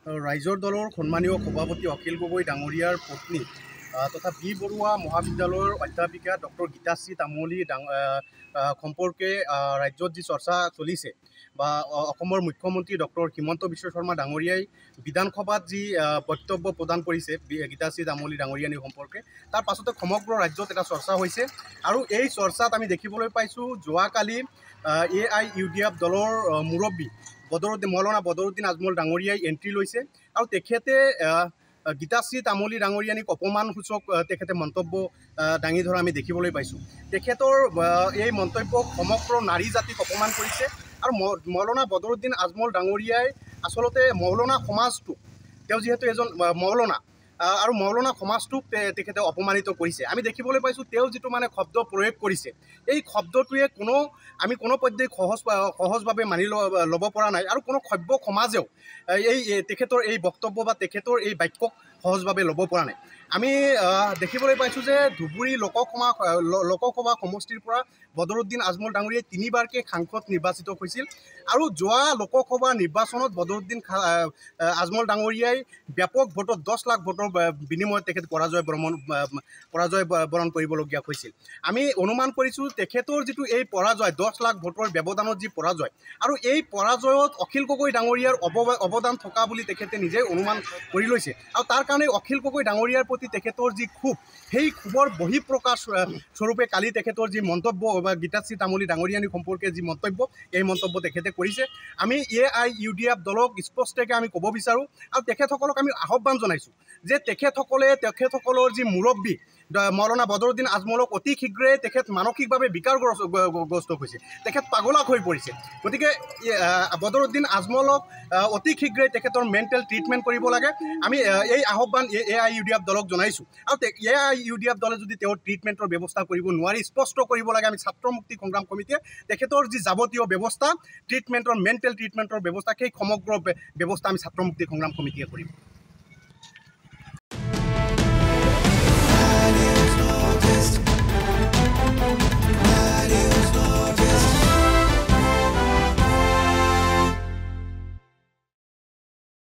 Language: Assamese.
ৰাইজৰ দলৰ সন্মানীয় সভাপতি অখিল গগৈ ডাঙৰীয়াৰ পত্নী তথা বি বৰুৱা মহাবিদ্যালয়ৰ অধ্যাপিকা ডক্টৰ গীতাশ্ৰী তামুলী সম্পৰ্কে ৰাজ্যত যি চৰ্চা চলিছে বা অসমৰ মুখ্যমন্ত্ৰী ডক্টৰ হিমন্ত বিশ্ব শৰ্মা ডাঙৰীয়াই বিধানসভাত যি বক্তব্য প্ৰদান কৰিছে গীতাশ্ৰী তামুলী ডাঙৰীয়ানী সম্পৰ্কে, তাৰ পাছতে সমগ্ৰ ৰাজ্যত এটা চৰ্চা হৈছে। আৰু এই চৰ্চাত আমি দেখিবলৈ পাইছোঁ যোৱাকালি AIUDF দলৰ মুৰব্বী মৌলানা বদৰুদ্দিন আজমল ডাঙৰীয়াই এণ্ট্ৰি লৈছে আৰু তেখেতে গীতাশ্ৰী তামুলী ডাঙৰীয়ানীক অপমানসূচক তেখেতে মন্তব্য দাঙি ধৰা আমি দেখিবলৈ পাইছোঁ। তেখেতৰ এই মন্তব্যক সমগ্ৰ নাৰী জাতিক অপমান কৰিছে আৰু মৌলানা বদৰুদ্দিন আজমল ডাঙৰীয়াই আচলতে মৌলানা সমাজটো, তেওঁ যিহেতু এজন মৌলানা আৰু মৌলানা সমাজটোক তেখেতে অপমানিত কৰিছে। আমি দেখিবলৈ পাইছোঁ তেওঁ যিটো শব্দ প্ৰয়োগ কৰিছে, এই শব্দটোৱে আমি কোনো পধ্যেই সহজভাৱে মানি ল'ব পৰা নাই আৰু কোনো সভ্য সমাজেও তেখেতৰ এই বক্তব্য বা তেখেতৰ এই বাক্যক সহজভাৱে ল'ব পৰা নাই। আমি দেখিবলৈ পাইছোঁ যে ধুবুৰী লোকসভা সমষ্টিৰ পৰা বদৰুদ্দিন আজমল ডাঙৰীয়াই 3বাৰকৈ সাংসদ নিৰ্বাচিত হৈছিল আৰু যোৱা লোকসভা নিৰ্বাচনত বদৰুদ্দিন আজমল ডাঙৰীয়াই ব্যাপক ভোটত 10 লাখ ভোটৰ বিনিময়ত তেখেত পৰাজয় বৰণ কৰিবলগীয়া হৈছিল। আমি অনুমান কৰিছোঁ তেখেতৰ যিটো এই পৰাজয় 10 লাখ ভোটৰ ব্যৱধানত যি পৰাজয় আৰু এই পৰাজয়ত অখিল গগৈ ডাঙৰীয়াৰ অৱদান থকা বুলি তেখেতে নিজেই অনুমান কৰি লৈছে আৰু তাৰ কাৰণে অখিল গগৈ ডাঙৰীয়াৰ প্ৰতি তেখেতৰ যি ক্ষোভ, সেই ক্ষোভৰ বহিঃপ্ৰকাশ স্বৰূপে কালি তেখেতৰ যি মন্তব্য বা গীতাশ্ৰী তামুলী ডাঙৰীয়ানী সম্পৰ্কে যি মন্তব্য, এই মন্তব্য তেখেতে কৰিছে। আমি AIUDF দলক স্পষ্টকৈ আমি ক'ব বিচাৰোঁ আৰু তেখেতসকলক আমি আহ্বান জনাইছোঁ যে তেখেতসকলৰ যি মুৰব্বী মৌলানা বদৰুদ্দিন আজমলক অতি শীঘ্ৰেই তেখেত মানসিকভাৱে বিকাৰগ্ৰস্ত হৈছে, তেখেত পাগলাক হৈ পৰিছে। গতিকে বদৰুদ্দিন আজমলক অতি শীঘ্ৰেই তেখেতৰ মেণ্টেল ট্ৰিটমেণ্ট কৰিব লাগে। আমি এই আহ্বান AIUDF দলক জনাইছোঁ আৰু AIUDF দলে যদি তেওঁৰ ট্ৰিটমেণ্টৰ ব্যৱস্থা কৰিব নোৱাৰি স্পষ্ট কৰিব লাগে আমি ছাত্ৰ মুক্তি সংগ্ৰাম কমিটিয়ে তেখেতৰ যি যাৱতীয় ব্যৱস্থা মেণ্টেল ট্ৰিটমেণ্টৰ ব্যৱস্থা, সেই সমগ্ৰ ব্যৱস্থা আমি ছাত্ৰ মুক্তি সংগ্ৰাম কমিটিয়ে কৰিম।